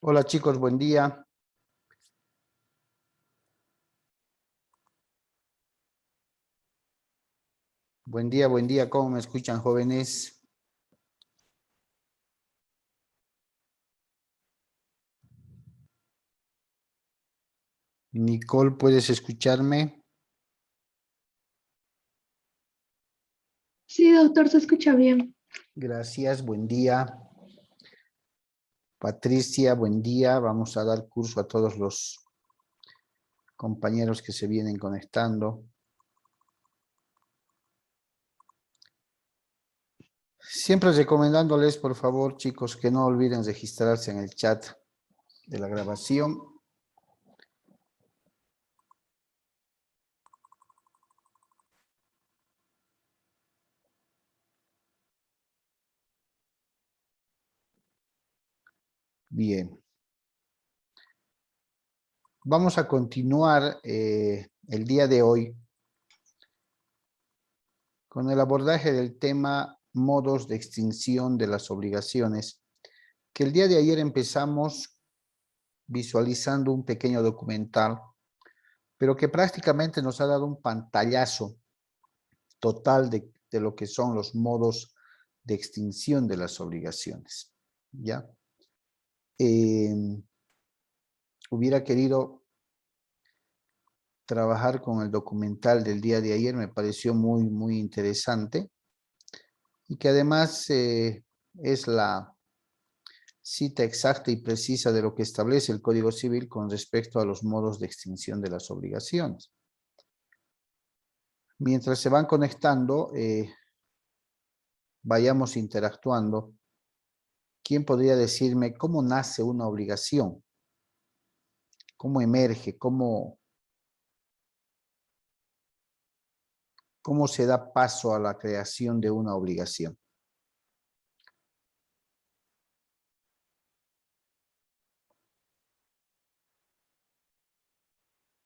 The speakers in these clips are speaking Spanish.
Hola chicos, buen día. Buen día. ¿Cómo me escuchan, jóvenes? Nicole, ¿puedes escucharme? Sí, doctor, se escucha bien. Gracias, buen día. Patricia, buen día. Vamos a dar curso a todos los compañeros que se vienen conectando. Siempre recomendándoles, por favor, chicos, que no olviden registrarse en el chat de la grabación. Bien. Vamos a continuar el día de hoy con el abordaje del tema modos de extinción de las obligaciones, que el día de ayer empezamos visualizando un pequeño documental, pero que prácticamente nos ha dado un pantallazo total de lo que son los modos de extinción de las obligaciones, ¿ya? Hubiera querido trabajar con el documental del día de ayer, me pareció muy interesante, y que además es la cita exacta y precisa de lo que establece el Código Civil con respecto a los modos de extinción de las obligaciones. Mientras se van conectando, vayamos interactuando. ¿Quién podría decirme cómo nace una obligación? ¿Cómo emerge? ¿Cómo se da paso a la creación de una obligación?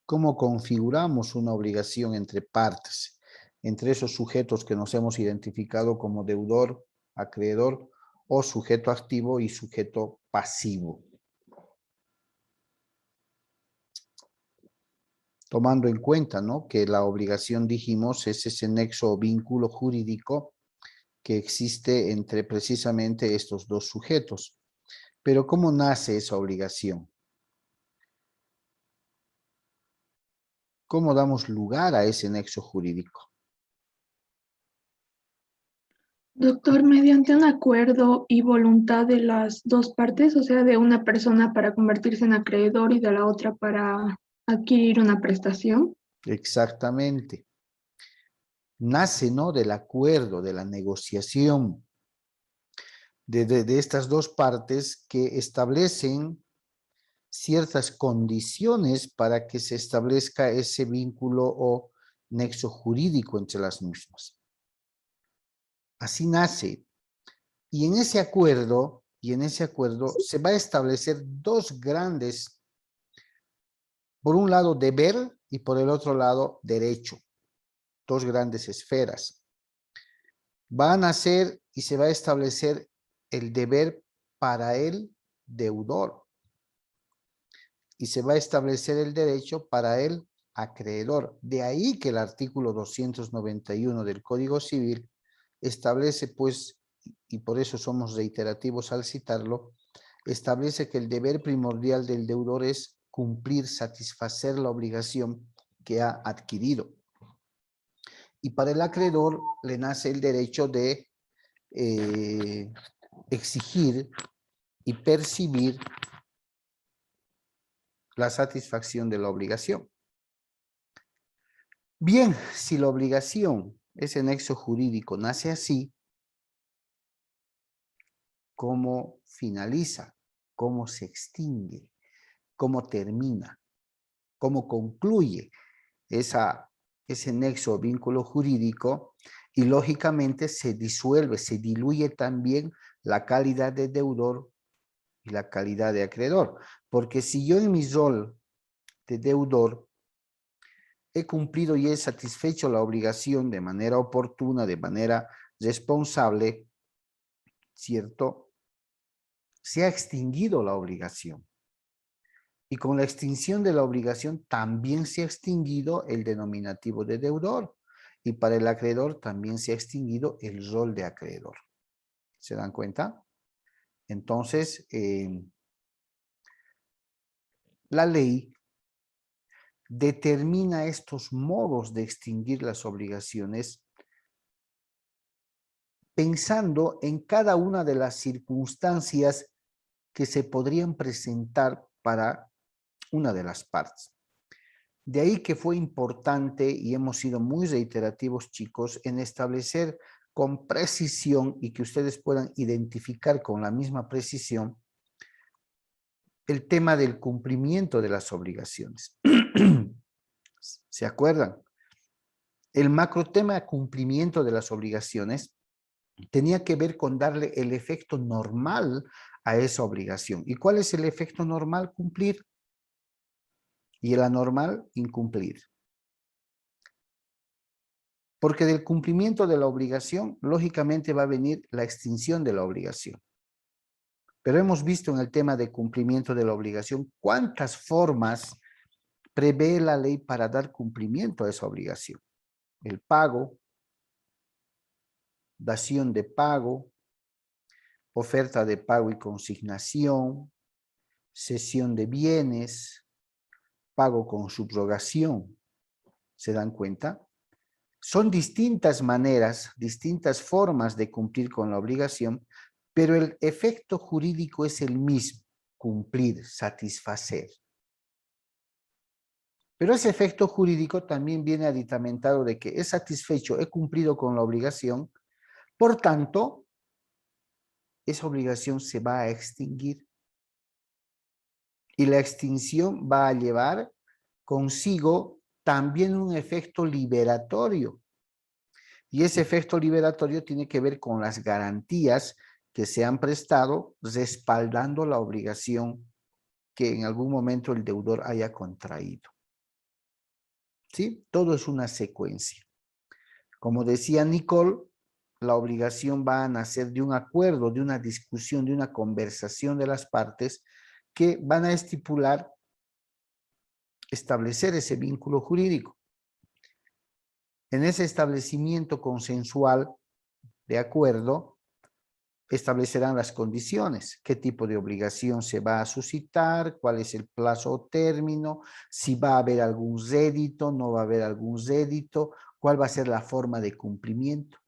¿Cómo configuramos una obligación entre partes, entre esos sujetos que nos hemos identificado como deudor, acreedor o sujeto activo y sujeto pasivo? Tomando en cuenta, ¿no?, que la obligación, dijimos, es ese nexo o vínculo jurídico que existe entre precisamente estos dos sujetos. Pero ¿cómo nace esa obligación? ¿Cómo damos lugar a ese nexo jurídico? Doctor, mediante un acuerdo y voluntad de las dos partes, o sea, de una persona para convertirse en acreedor y de la otra para adquirir una prestación. Exactamente. Nace, ¿no?, del acuerdo, de la negociación de estas dos partes que establecen ciertas condiciones para que se establezca ese vínculo o nexo jurídico entre las mismas. Así nace. Y en ese acuerdo se va a establecer dos grandes, por un lado deber y por el otro lado derecho, dos grandes esferas. Van a ser y se va a establecer el deber para el deudor y se va a establecer el derecho para el acreedor. De ahí que el artículo 291 del Código Civil establece, pues, y por eso somos reiterativos al citarlo, establece que el deber primordial del deudor es cumplir, satisfacer la obligación que ha adquirido. Y para el acreedor le nace el derecho de exigir y percibir la satisfacción de la obligación. Bien, si la obligación, ese nexo jurídico, nace así, ¿cómo finaliza? ¿Cómo se extingue? ¿Cómo termina? ¿Cómo concluye ese nexo o vínculo jurídico? Y lógicamente se disuelve, se diluye también la calidad de deudor y la calidad de acreedor. Porque si yo en mi rol de deudor he cumplido y he satisfecho la obligación de manera oportuna, de manera responsable, ¿cierto? se ha extinguido la obligación. Y con la extinción de la obligación también se ha extinguido el denominativo de deudor. Y para el acreedor también se ha extinguido el rol de acreedor. ¿Se dan cuenta? Entonces, la ley determina estos modos de extinguir las obligaciones pensando en cada una de las circunstancias que se podrían presentar para una de las partes. De ahí que fue importante y hemos sido muy reiterativos, chicos, en establecer con precisión y que ustedes puedan identificar con la misma precisión el tema del cumplimiento de las obligaciones. ¿Se acuerdan? El macro tema de cumplimiento de las obligaciones tenía que ver con darle el efecto normal a esa obligación. ¿Y cuál es el efecto normal? Cumplir. Y el anormal, incumplir. Porque del cumplimiento de la obligación, lógicamente va a venir la extinción de la obligación. Pero hemos visto en el tema de cumplimiento de la obligación cuántas formas prevé la ley para dar cumplimiento a esa obligación. El pago, dación de pago, oferta de pago y consignación, cesión de bienes, pago con subrogación. ¿Se dan cuenta? Son distintas maneras, distintas formas de cumplir con la obligación, pero el efecto jurídico es el mismo, cumplir, satisfacer. Pero ese efecto jurídico también viene aditamentado de que es satisfecho, he cumplido con la obligación, por tanto, esa obligación se va a extinguir. Y la extinción va a llevar consigo también un efecto liberatorio. Y ese efecto liberatorio tiene que ver con las garantías que se han prestado respaldando la obligación que en algún momento el deudor haya contraído. ¿Sí? Todo es una secuencia. Como decía Nicole, la obligación va a nacer de un acuerdo, de una discusión, de una conversación de las partes que van a establecer ese vínculo jurídico. En ese establecimiento consensual de acuerdo, establecerán las condiciones, qué tipo de obligación se va a suscitar, cuál es el plazo o término, si va a haber algún rédito, no va a haber algún rédito, cuál va a ser la forma de cumplimiento.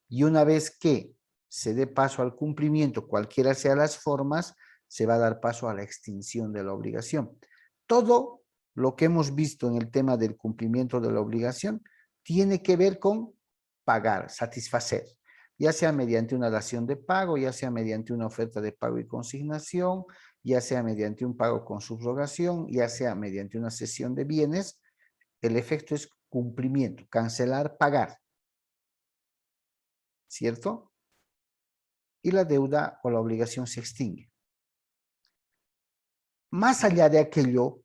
Y una vez que se dé paso al cumplimiento, cualquiera sean las formas, se va a dar paso a la extinción de la obligación. Todo lo que hemos visto en el tema del cumplimiento de la obligación tiene que ver con pagar, satisfacer, ya sea mediante una dación de pago, ya sea mediante una oferta de pago y consignación, ya sea mediante un pago con subrogación, ya sea mediante una cesión de bienes. El efecto es cumplimiento, cancelar, pagar. ¿Cierto? Y la deuda o la obligación se extingue. Más allá de aquello,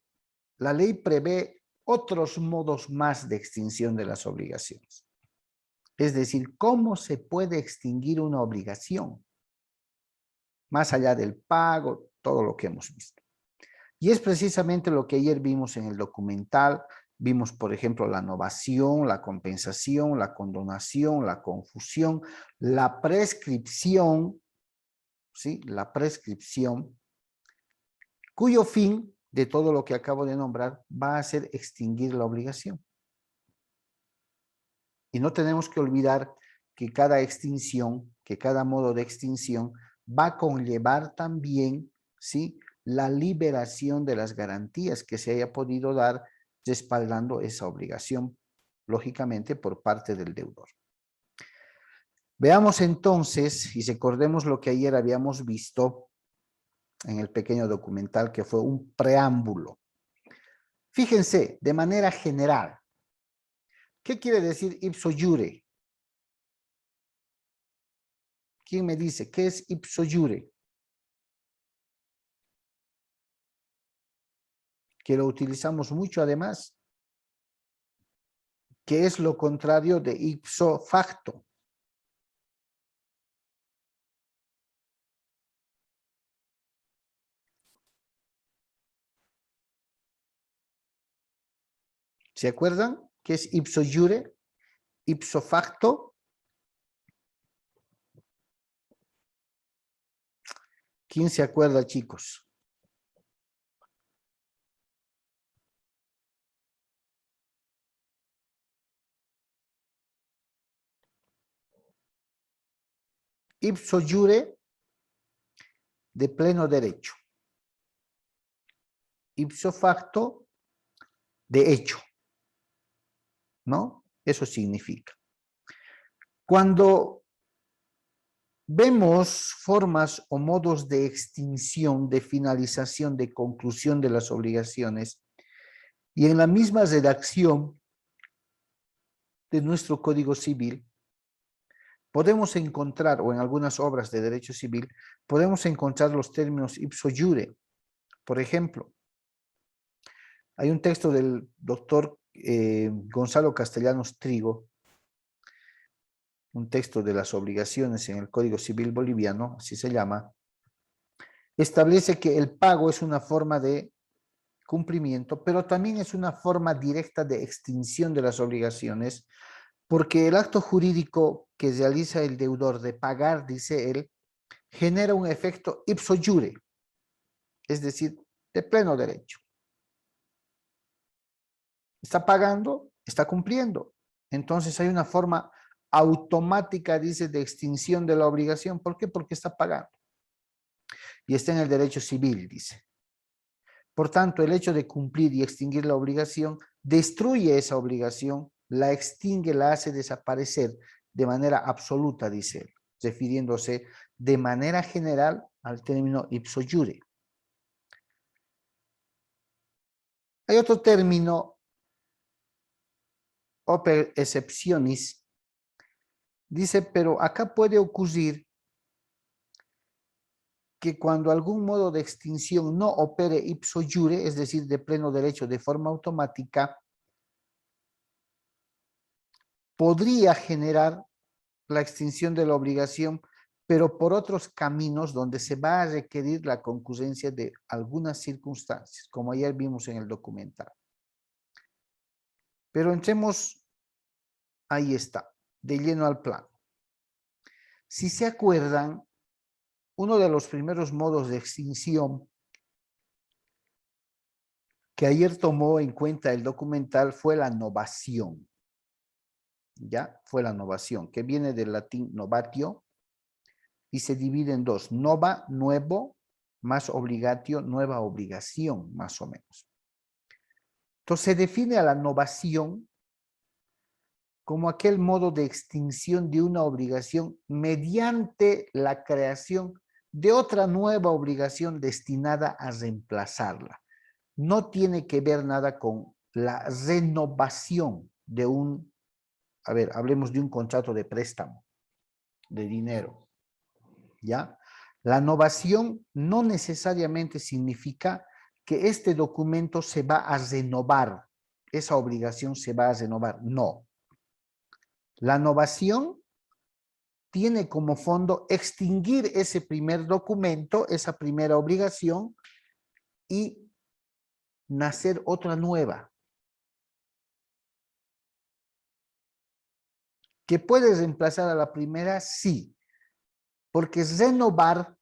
la ley prevé otros modos más de extinción de las obligaciones. Es decir, ¿cómo se puede extinguir una obligación? Más allá del pago, todo lo que hemos visto. Y es precisamente lo que ayer vimos en el documental. Vimos, por ejemplo, la novación, la compensación, la condonación, la confusión, la prescripción, ¿sí? La prescripción, cuyo fin de todo lo que acabo de nombrar va a ser extinguir la obligación. Y no tenemos que olvidar que cada extinción, que cada modo de extinción va a conllevar también, ¿sí?, la liberación de las garantías que se haya podido dar respaldando esa obligación, lógicamente por parte del deudor. Veamos entonces y recordemos lo que ayer habíamos visto en el pequeño documental, que fue un preámbulo. Fíjense, de manera general, ¿qué quiere decir ipso iure? ¿Quién me dice qué es ipso iure? Que lo utilizamos mucho además. ¿Qué es lo contrario de ipso facto? ¿Se acuerdan? ¿Qué es ipso iure? Ipso facto. ¿Quién se acuerda, chicos? Ipso iure, de pleno derecho. Ipso facto, de hecho. ¿No? Eso significa. Cuando vemos formas o modos de extinción, de finalización, de conclusión de las obligaciones, y en la misma redacción de nuestro Código Civil, podemos encontrar, o en algunas obras de derecho civil, podemos encontrar los términos ipso iure. Por ejemplo, hay un texto del doctor Gonzalo Castellanos Trigo, un texto de las obligaciones en el Código Civil boliviano, así se llama, establece que el pago es una forma de cumplimiento, pero también es una forma directa de extinción de las obligaciones, porque el acto jurídico que realiza el deudor de pagar, dice él, genera un efecto ipso iure, es decir, de pleno derecho. Está pagando, está cumpliendo. Entonces hay una forma automática, dice, de extinción de la obligación. ¿Por qué? Porque está pagando. Y está en el derecho civil, dice. Por tanto, el hecho de cumplir y extinguir la obligación destruye esa obligación, la extingue, la hace desaparecer de manera absoluta, dice él, refiriéndose de manera general al término ipso iure. Hay otro término, oper exceptionis, dice, pero acá puede ocurrir que cuando algún modo de extinción no opere ipso iure, es decir, de pleno derecho, de forma automática, podría generar la extinción de la obligación, pero por otros caminos donde se va a requerir la concurrencia de algunas circunstancias, como ayer vimos en el documental. Pero entremos, ahí está, de lleno al plano. Si se acuerdan, uno de los primeros modos de extinción que ayer tomó en cuenta el documental fue la novación. ¿Ya? Fue la novación, que viene del latín novatio y se divide en dos: nova, nuevo, más obligatio, nueva obligación, más o menos. Entonces se define a la novación como aquel modo de extinción de una obligación mediante la creación de otra nueva obligación destinada a reemplazarla. No tiene que ver nada con la renovación de un, a ver, hablemos de un contrato de préstamo de dinero, ¿ya? La novación no necesariamente significa que este documento se va a renovar, esa obligación se va a renovar, no. La novación tiene como fondo extinguir ese primer documento, esa primera obligación, y nacer otra nueva. ¿Que puede reemplazar a la primera? Sí. Porque renovar,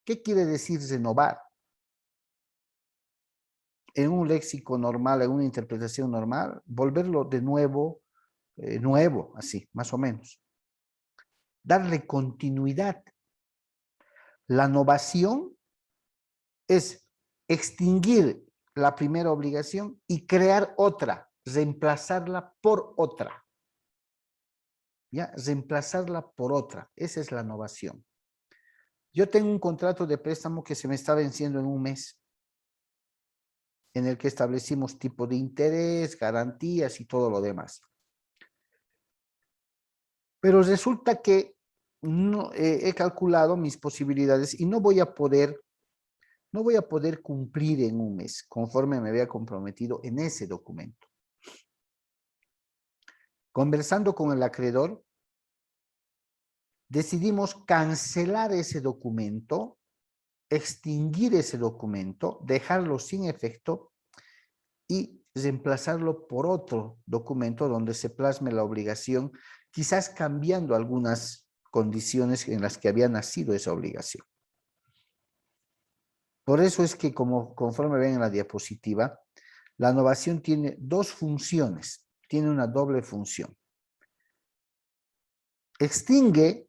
¿qué quiere decir renovar? En un léxico normal, en una interpretación normal, volverlo de nuevo, nuevo, así, más o menos. Darle continuidad. La novación es extinguir la primera obligación y crear otra, reemplazarla por otra. ¿Ya? Reemplazarla por otra. Esa es la novación. Yo tengo un contrato de préstamo que se me está venciendo en un mes, en el que establecimos tipo de interés, garantías y todo lo demás. Pero resulta que no, he calculado mis posibilidades y no voy a poder cumplir en un mes conforme me había comprometido en ese documento. Conversando con el acreedor, decidimos cancelar ese documento extinguir ese documento, dejarlo sin efecto y reemplazarlo por otro documento donde se plasme la obligación, quizás cambiando algunas condiciones en las que había nacido esa obligación. Por eso es que, conforme ven en la diapositiva, la novación tiene dos funciones, tiene una doble función. Extingue,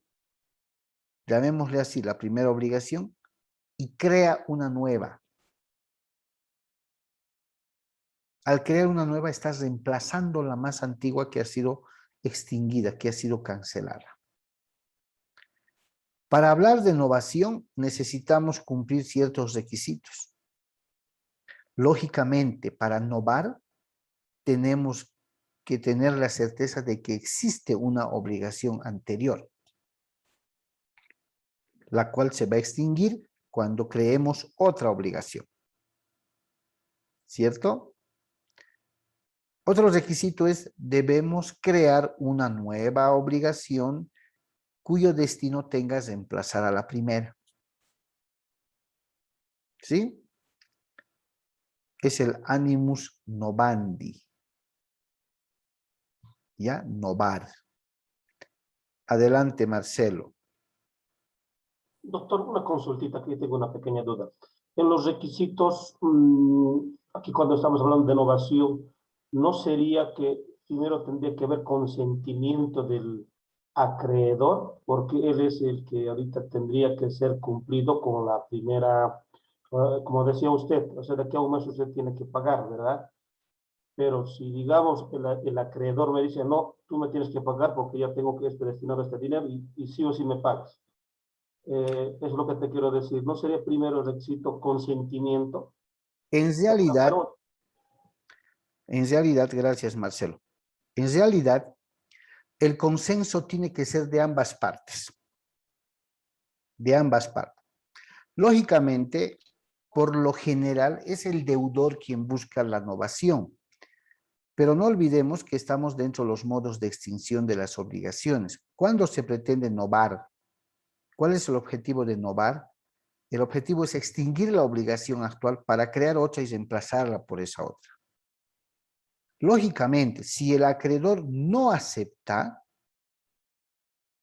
llamémosle así, la primera obligación y crea una nueva. Al crear una nueva, estás reemplazando la más antigua que ha sido extinguida, que ha sido cancelada. Para hablar de novación, necesitamos cumplir ciertos requisitos. Lógicamente, para novar, tenemos que tener la certeza de que existe una obligación anterior, la cual se va a extinguir cuando creemos otra obligación. ¿Cierto? Otro requisito es, debemos crear una nueva obligación cuyo destino tenga que reemplazar a la primera. ¿Sí? Es el animus novandi. ¿Ya? Novar. Adelante, Marcelo. Doctor, una consultita, aquí tengo una pequeña duda. En los requisitos, aquí cuando estamos hablando de innovación, ¿no sería que primero tendría que haber consentimiento del acreedor? Porque él es el que ahorita tendría que ser cumplido con la primera, como decía usted, o sea, de aquí a un mes usted tiene que pagar, ¿verdad? Pero si, digamos, el acreedor me dice, no, tú me tienes que pagar porque ya tengo que destinar este dinero y sí o sí me pagas. Es lo que te quiero decir. ¿No sería primero el requisito consentimiento? En realidad, gracias, Marcelo. En realidad, el consenso tiene que ser de ambas partes. De ambas partes. Lógicamente, por lo general, es el deudor quien busca la novación. Pero no olvidemos que estamos dentro de los modos de extinción de las obligaciones. ¿Cuándo se pretende novar? ¿Cuál es el objetivo de novar? El objetivo es extinguir la obligación actual para crear otra y reemplazarla por esa otra. Lógicamente, si el acreedor no acepta,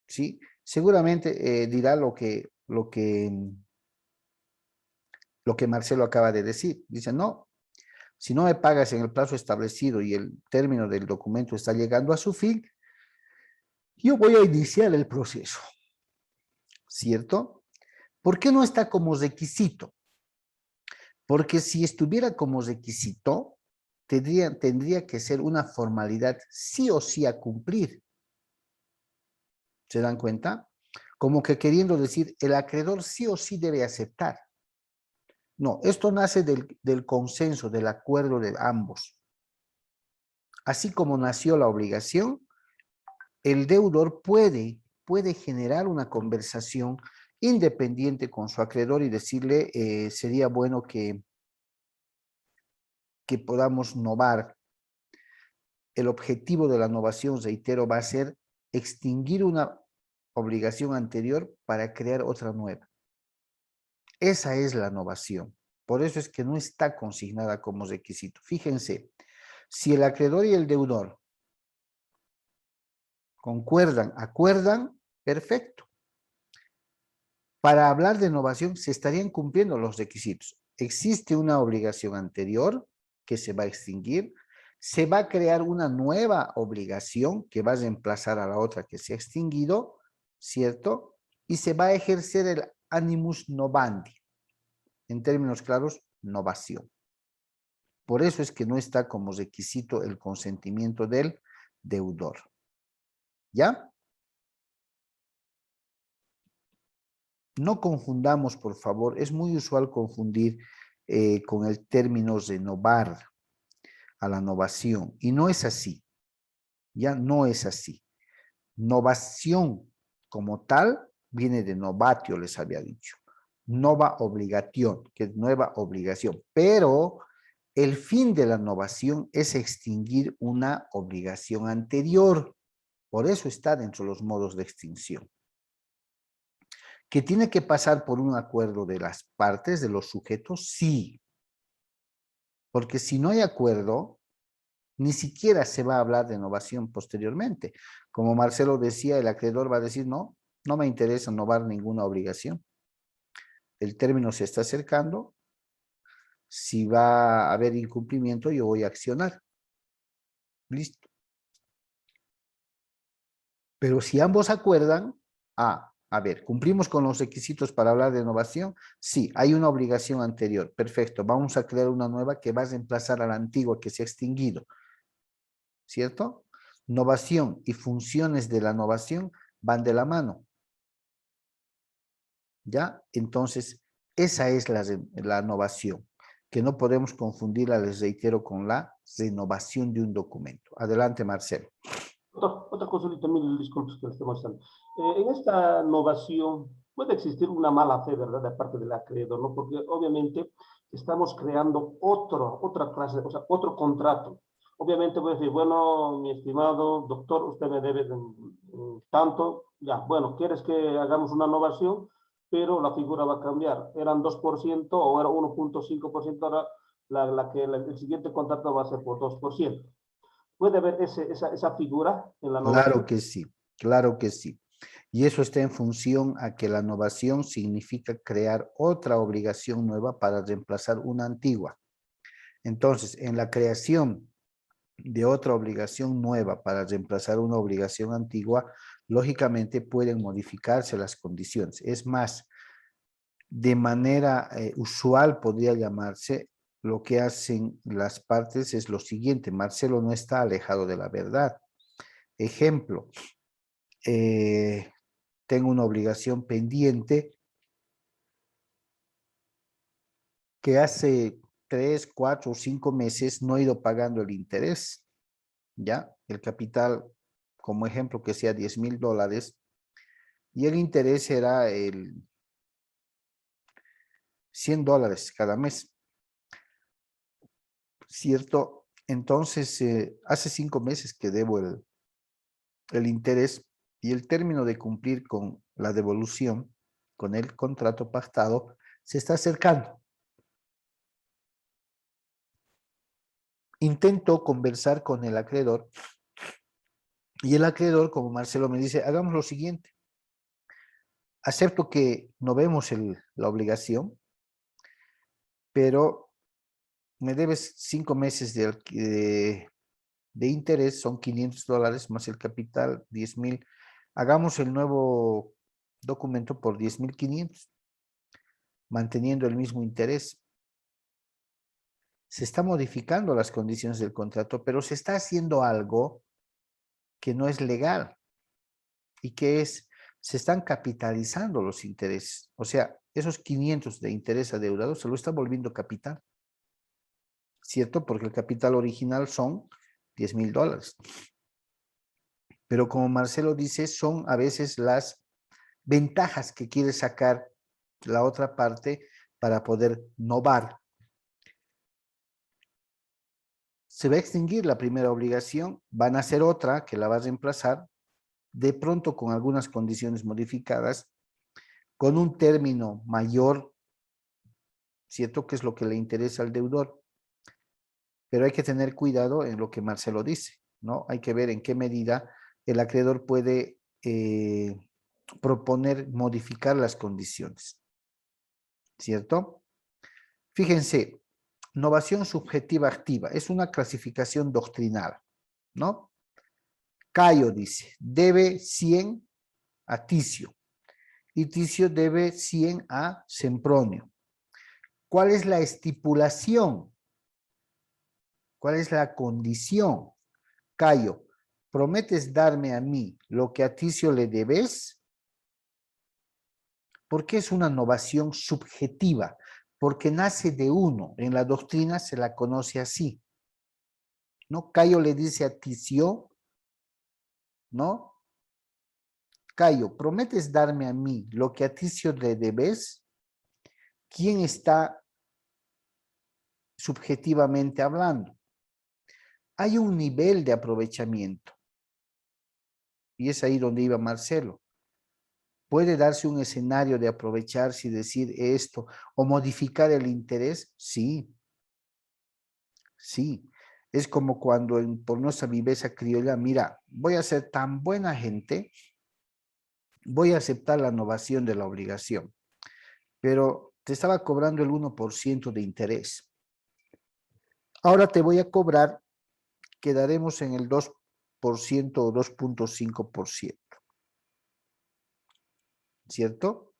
¿sí? Seguramente dirá lo que Marcelo acaba de decir. Dice, no, si no me pagas en el plazo establecido y el término del documento está llegando a su fin, yo voy a iniciar el proceso. ¿Cierto? ¿Por qué no está como requisito? Porque si estuviera como requisito, tendría que ser una formalidad sí o sí a cumplir. ¿Se dan cuenta? Como que queriendo decir, el acreedor sí o sí debe aceptar. No, esto nace del consenso, del acuerdo de ambos. Así como nació la obligación, el deudor puede generar una conversación independiente con su acreedor y decirle, sería bueno que podamos novar. El objetivo de la novación, reitero, va a ser extinguir una obligación anterior para crear otra nueva. Esa es la novación. Por eso es que no está consignada como requisito. Fíjense, si el acreedor y el deudor concuerdan, acuerdan, perfecto. Para hablar de novación se estarían cumpliendo los requisitos. Existe una obligación anterior que se va a extinguir, se va a crear una nueva obligación que va a reemplazar a la otra que se ha extinguido, ¿cierto? Y se va a ejercer el animus novandi. En términos claros, novación. Por eso es que no está como requisito el consentimiento del deudor. ¿Ya? No confundamos, por favor. Es muy usual confundir con el término renovar a la novación. Y no es así. Ya no es así. Novación como tal viene de novatio, les había dicho. Nova obligación, que es nueva obligación. Pero el fin de la novación es extinguir una obligación anterior. Por eso está dentro de los modos de extinción. ¿Que tiene que pasar por un acuerdo de las partes, de los sujetos? Sí. Porque si no hay acuerdo, ni siquiera se va a hablar de innovación posteriormente. Como Marcelo decía, el acreedor va a decir, no, no me interesa innovar ninguna obligación. El término se está acercando. Si va a haber incumplimiento, yo voy a accionar. Listo. Pero si ambos acuerdan, a ver, ¿cumplimos con los requisitos para hablar de innovación? Sí, hay una obligación anterior. Perfecto, vamos a crear una nueva que va a reemplazar a la antigua que se ha extinguido. ¿Cierto? Innovación y funciones de la innovación van de la mano. ¿Ya? Entonces, esa es la innovación, que no podemos confundirla, les reitero, con la renovación de un documento. Adelante, Marcelo. Otra consulta, mil disculpas que le estoy mostrando. En esta innovación puede existir una mala fe, ¿verdad?, de parte del acreedor, ¿no? Porque obviamente estamos creando otra clase, o sea, otro contrato. Obviamente voy a decir, bueno, mi estimado doctor, usted me debe tanto, ya, bueno, ¿quieres que hagamos una innovación? Pero la figura va a cambiar. Eran 2% o era 1.5%, ahora el siguiente contrato va a ser por 2%. ¿Puede haber esa figura en la Claro innovación? que sí, claro que sí. Y eso está en función a que la innovación significa crear otra obligación nueva para reemplazar una antigua. Entonces, en la creación de otra obligación nueva para reemplazar una obligación antigua, lógicamente pueden modificarse las condiciones. Es más, de manera usual podría llamarse, lo que hacen las partes es lo siguiente: Marcelo no está alejado de la verdad. Ejemplo, tengo una obligación pendiente que hace 3, 4 o 5 meses no he ido pagando el interés, ¿ya? El capital, como ejemplo, que sea $10,000, y el interés era el $100 cada mes, ¿cierto? Entonces, hace 5 meses que debo el interés, y el término de cumplir con la devolución, con el contrato pactado, se está acercando. Intento conversar con el acreedor, y el acreedor, como Marcelo me dice, hagamos lo siguiente: acepto que no vemos la obligación, pero me debes 5 meses de interés, son $500 más el capital, 10,000. Hagamos el nuevo documento por 10,500, manteniendo el mismo interés. Se está modificando las condiciones del contrato, pero se está haciendo algo que no es legal, y que se están capitalizando los intereses. O sea, esos 500 de interés adeudado se lo está volviendo capital, ¿cierto? Porque el capital original son $10,000. Pero como Marcelo dice, son a veces las ventajas que quiere sacar la otra parte para poder novar. Se va a extinguir la primera obligación, van a hacer otra que la va a reemplazar, de pronto con algunas condiciones modificadas, con un término mayor, ¿cierto? Que es lo que le interesa al deudor. Pero hay que tener cuidado en lo que Marcelo dice, ¿no? Hay que ver en qué medida el acreedor puede proponer modificar las condiciones, ¿cierto? Fíjense, innovación subjetiva activa es una clasificación doctrinal, ¿no? Cayo dice, debe 100 a Ticio, y Ticio debe 100 a Sempronio. ¿Cuál es la estipulación? ¿Cuál es la condición? Cayo, ¿prometes darme a mí lo que a Ticio le debes? ¿Por qué es una innovación subjetiva? Porque nace de uno. En la doctrina se la conoce así, ¿no? Cayo le dice a Ticio, ¿no? Cayo, ¿prometes darme a mí lo que a Ticio le debes? ¿Quién está subjetivamente hablando? Hay un nivel de aprovechamiento, y es ahí donde iba Marcelo. ¿Puede darse un escenario de aprovecharse y decir esto o modificar el interés? Sí, sí. Es como cuando por nuestra viveza criolla, mira, voy a ser tan buena gente, voy a aceptar la novación de la obligación, pero te estaba cobrando el 1% de interés. Ahora te voy a cobrar, quedaremos en el 2% o 2.5%. ¿Cierto?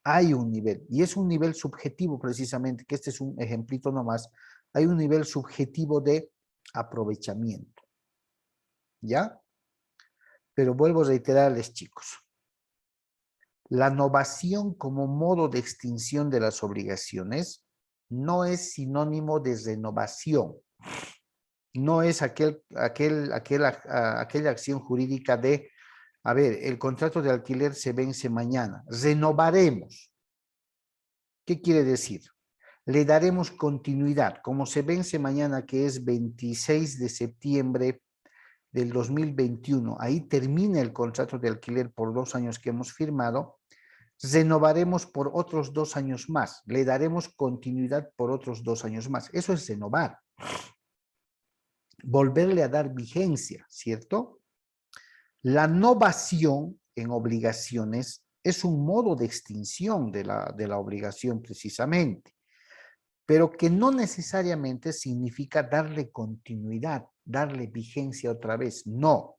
Hay un nivel, y es un nivel subjetivo precisamente, que este es un ejemplito nomás, hay un nivel subjetivo de aprovechamiento, ¿ya? Pero vuelvo a reiterarles, chicos, la novación como modo de extinción de las obligaciones no es sinónimo de renovación, no es aquella acción jurídica de, a ver, el contrato de alquiler se vence mañana, renovaremos. ¿Qué quiere decir? Le daremos continuidad. Como se vence mañana, que es 26 de septiembre del 2021, ahí termina el contrato de alquiler por 2 años que hemos firmado, renovaremos por otros 2 años más. Le daremos continuidad por otros 2 años más. Eso es renovar. Volverle a dar vigencia, ¿cierto? La novación en obligaciones es un modo de extinción de la obligación precisamente, pero que no necesariamente significa darle continuidad, darle vigencia otra vez. No.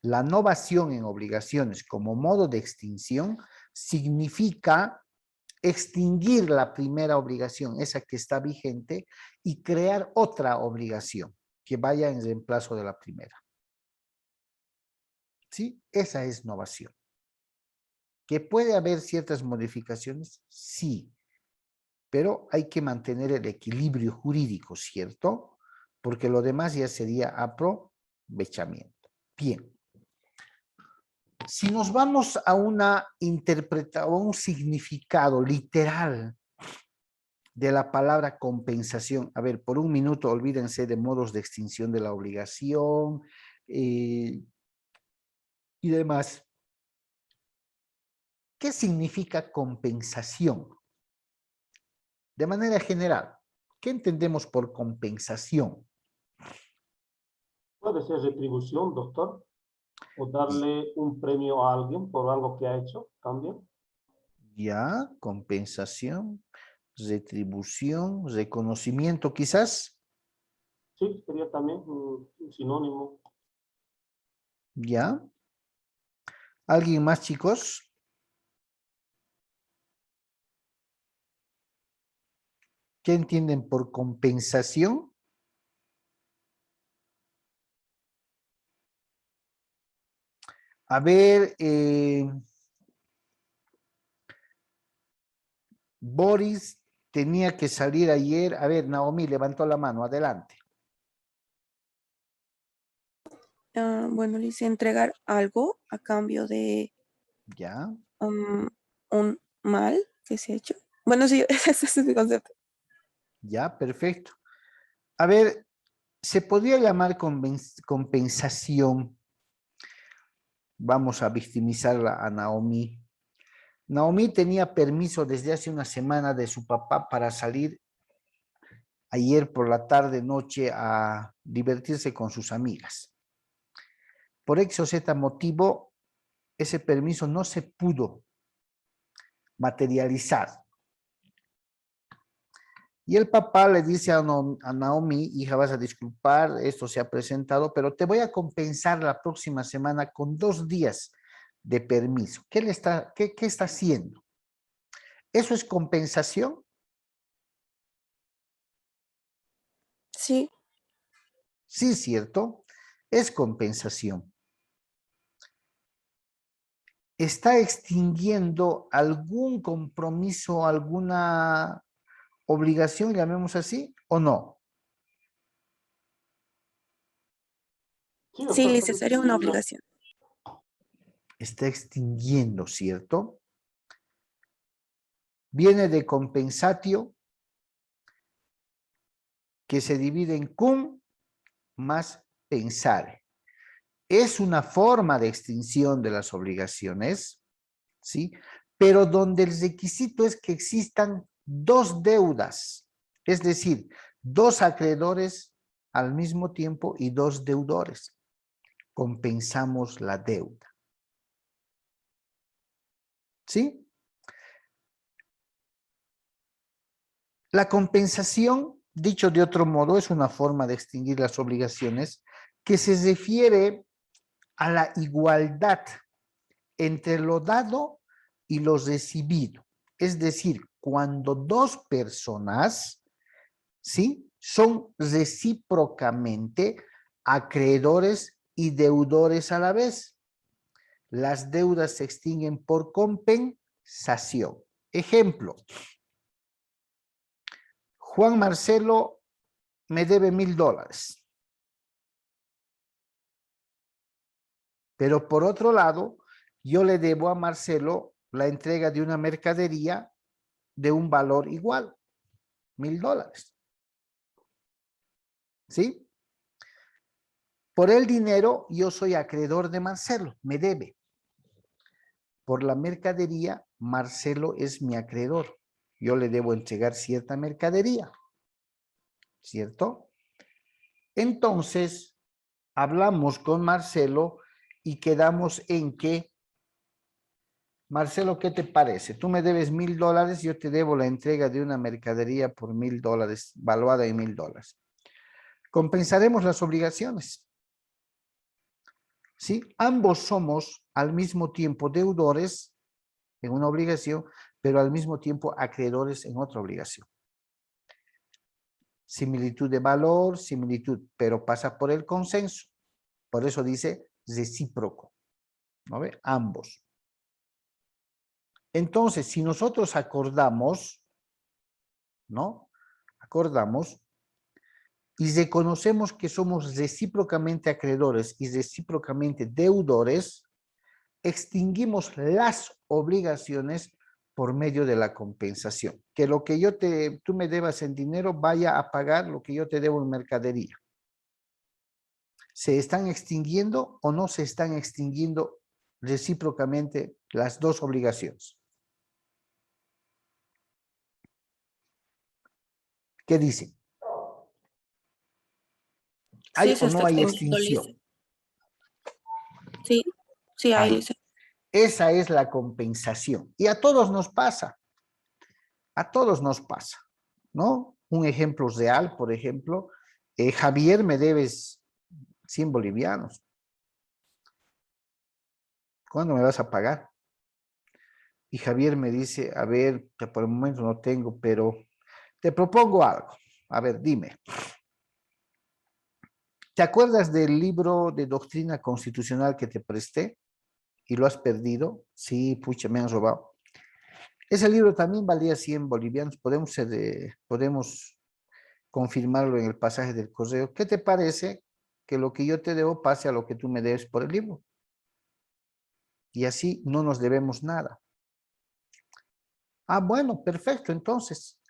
La novación en obligaciones como modo de extinción significa extinguir la primera obligación, esa que está vigente, y crear otra obligación que vaya en reemplazo de la primera. ¿Sí? Esa es novación. ¿Que puede haber ciertas modificaciones? Sí. Pero hay que mantener el equilibrio jurídico, ¿cierto? Porque lo demás ya sería aprovechamiento. Bien. Si nos vamos a una interpretación, a un significado literal de la palabra compensación, a ver, por un minuto olvídense de modos de extinción de la obligación y demás. ¿Qué significa compensación? De manera general, ¿qué entendemos por compensación? Puede ser retribución, doctor, o darle un premio a alguien por algo que ha hecho también. Ya, compensación, retribución, reconocimiento quizás. Sí, sería también un sinónimo. Ya. ¿Alguien más, chicos? ¿Qué entienden por compensación? A ver, Boris tenía que salir ayer. A ver, Naomi levantó la mano, adelante. Bueno, le hice entregar algo a cambio de Ya, un mal que se ha hecho. Bueno, sí, ese es mi concepto. ya, perfecto. A ver, ¿se podría llamar compensación? Vamos a victimizarla a Naomi. Naomi tenía permiso desde hace una semana de su papá para salir ayer por la tarde, noche a divertirse con sus amigas. Por X o Z motivo, ese permiso no se pudo materializar. Y el papá le dice a Naomi, hija, vas a disculpar, esto se ha presentado, pero te voy a compensar la próxima semana con 2 días de permiso. ¿Qué está haciendo? ¿Eso es compensación? Sí, Sí, cierto, es compensación. ¿Está extinguiendo algún compromiso, alguna obligación, llamemos así, o no? Sí, sí, doctor, licenciaría sería una obligación. Está extinguiendo, ¿cierto? Viene de compensatio, que se divide en cum más pensare. es una forma de extinción de las obligaciones, ¿sí? Pero donde el requisito es que existan dos deudas, es decir, dos acreedores al mismo tiempo y dos deudores. Compensamos la deuda. ¿Sí? La compensación, dicho de otro modo, es una forma de extinguir las obligaciones que se refiere a la igualdad entre lo dado y lo recibido. Es decir, cuando dos personas, ¿sí?, son recíprocamente acreedores y deudores a la vez. Las deudas se extinguen por compensación. Ejemplo, Juan Marcelo me debe $1000. Pero por otro lado, yo le debo a Marcelo la entrega de una mercadería de un valor igual, $1000. ¿Sí? Por el dinero, yo soy acreedor de Marcelo, me debe. Por la mercadería, Marcelo es mi acreedor. Yo le debo entregar cierta mercadería. ¿Cierto? Entonces, hablamos con Marcelo y quedamos en que, Marcelo, ¿qué te parece? Tú me debes $1000, yo te debo la entrega de una mercadería por $1000, valuada en $1000. Compensaremos las obligaciones. ¿Sí? Ambos somos al mismo tiempo deudores en una obligación, pero al mismo tiempo acreedores en otra obligación. Similitud de valor, similitud, pero pasa por el consenso. Por eso dice recíproco. ¿No ve? Ambos. Entonces, si nosotros acordamos, ¿no? Acordamos y reconocemos que somos recíprocamente acreedores y recíprocamente deudores, extinguimos las obligaciones por medio de la compensación. Que lo que tú me debas en dinero vaya a pagar lo que yo te debo en mercadería. ¿Se están extinguiendo o no se están extinguiendo recíprocamente las dos obligaciones? ¿Qué dicen? ¿Hay Sí, se o no está hay extinguiendo, Lisa. extinción? Sí, sí hay, Ahí. Lisa. Esa es la compensación. Y a todos nos pasa. A todos nos pasa, ¿no? Un ejemplo real, por ejemplo, Javier, me debes 100 bolivianos. ¿Cuándo me vas a pagar? Y Javier me dice, a ver, que por el momento no tengo, pero te propongo algo. A ver, dime. ¿Te acuerdas del libro de doctrina constitucional que te presté y lo has perdido? Sí, pucha, me han robado. Ese libro también valía 100 bolivianos. Podemos confirmarlo en el pasaje del correo. ¿Qué te parece que lo que yo te debo pase a lo que tú me debes por el libro? Y así no nos debemos nada. Ah, bueno, perfecto. Entonces,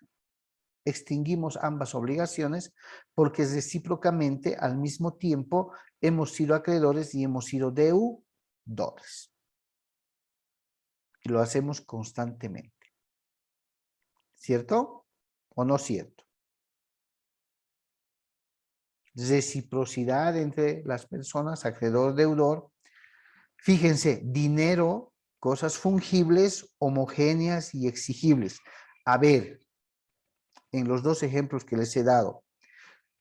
extinguimos ambas obligaciones porque recíprocamente al mismo tiempo hemos sido acreedores y hemos sido deudores. Y lo hacemos constantemente. ¿Cierto o no cierto? Reciprocidad entre las personas, acreedor-deudor. Fíjense, dinero, cosas fungibles, homogéneas y exigibles. A ver, en los dos ejemplos que les he dado,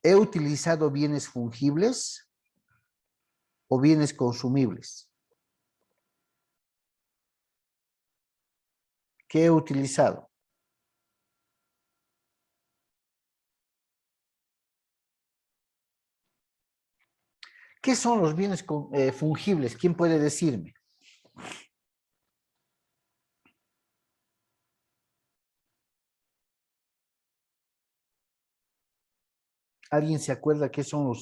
¿he utilizado bienes fungibles o bienes consumibles? ¿Qué he utilizado? ¿Qué son los bienes fungibles? ¿Quién puede decirme? ¿Alguien se acuerda qué son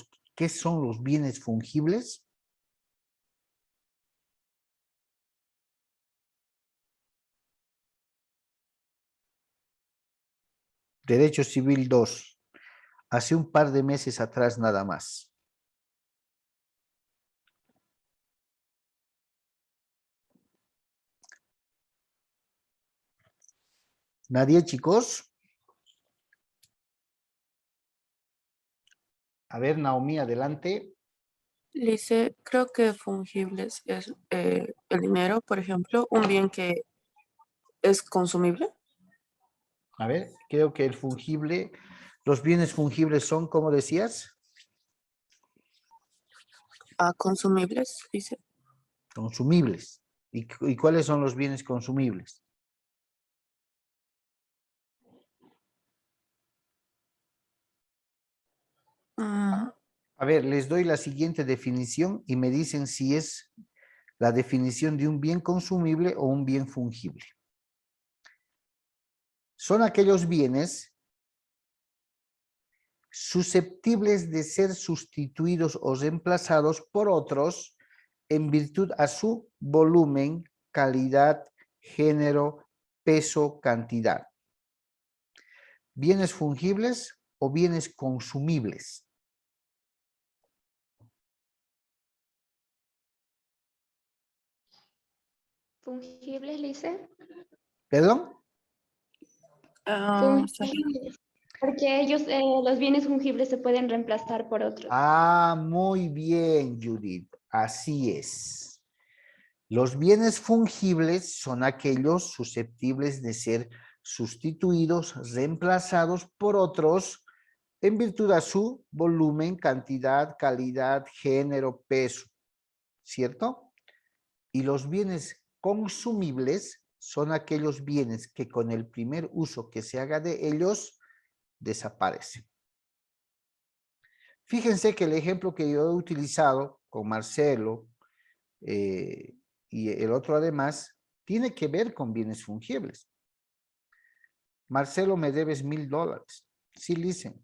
los bienes fungibles? Derecho Civil 2. Hace un par de meses atrás nada más. Nadie, chicos. A ver, Naomi, adelante. Dice, creo que fungibles es el dinero, por ejemplo, un bien que es consumible. A ver, creo que el fungible, los bienes fungibles son, ¿cómo decías? Consumibles, dice. Consumibles. ¿Y cuáles son los bienes consumibles? Ah, A ver, les doy la siguiente definición y me dicen si es la definición de un bien consumible o un bien fungible. Son aquellos bienes susceptibles de ser sustituidos o reemplazados por otros en virtud a su volumen, calidad, género, peso, cantidad. ¿Bienes fungibles o bienes consumibles? ¿Fungibles, Lice? ¿Perdón? sí. Fungibles. Porque ellos, los bienes fungibles se pueden reemplazar por otros. Ah, muy bien, Judith. Así es. Los bienes fungibles son aquellos susceptibles de ser sustituidos, reemplazados por otros en virtud a su volumen, cantidad, calidad, género, peso, ¿cierto? Y los bienes consumibles son aquellos bienes que con el primer uso que se haga de ellos desaparecen. Fíjense que el ejemplo que yo he utilizado con Marcelo y el otro además tiene que ver con bienes fungibles. Marcelo, me debes $1000. Sí, listen.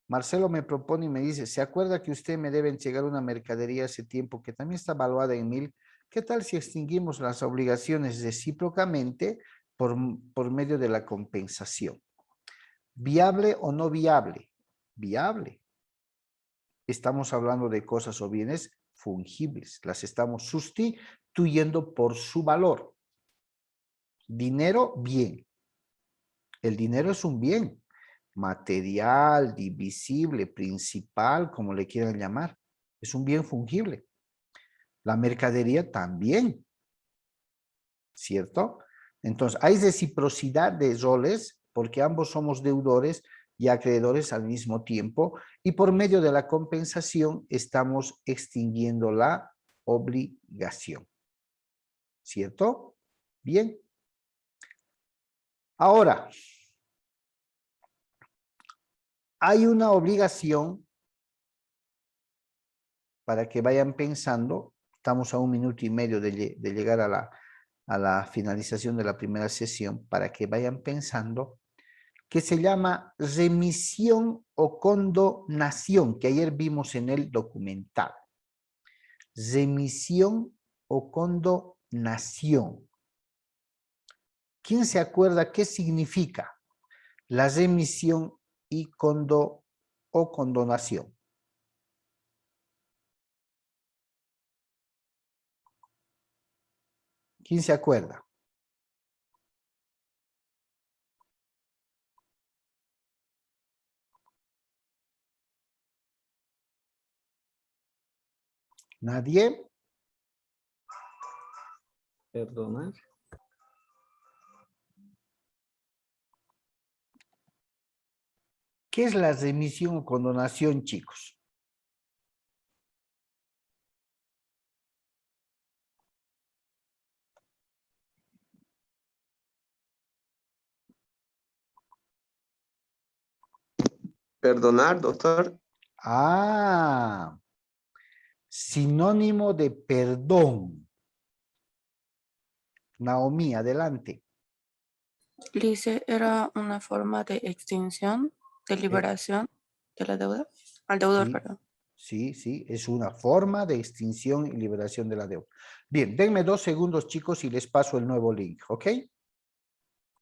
Marcelo me propone y me dice, ¿se acuerda que usted me debe entregar una mercadería hace tiempo que también está valuada en 1000? ¿Qué tal si extinguimos las obligaciones recíprocamente por medio de la compensación? ¿Viable o no viable? Viable. Estamos hablando de cosas o bienes fungibles. Las estamos sustituyendo por su valor. Dinero, bien. El dinero es un bien. Material, divisible, principal, como le quieran llamar. Es un bien fungible. La mercadería también. ¿Cierto? Entonces, hay reciprocidad de roles porque ambos somos deudores y acreedores al mismo tiempo y por medio de la compensación estamos extinguiendo la obligación. ¿Cierto? Bien. Ahora, hay una obligación para que vayan pensando, estamos a 1 minuto y medio de llegar a la finalización de la primera sesión, para que vayan pensando, que se llama remisión o condonación, que ayer vimos en el documental. Remisión o condonación. ¿Quién se acuerda qué significa la remisión y o condonación? ¿Quién se acuerda? ¿Nadie? Perdonar. ¿Qué es la remisión o condonación, chicos? Perdonar, doctor. Ah, sinónimo de perdón. Naomi, adelante. Dice, era una forma de extinción, de liberación de la deuda. Al deudor, Sí, perdón. sí, es una forma de extinción y liberación de la deuda. Bien, denme 2 segundos, chicos, y les paso el nuevo link, ¿ok?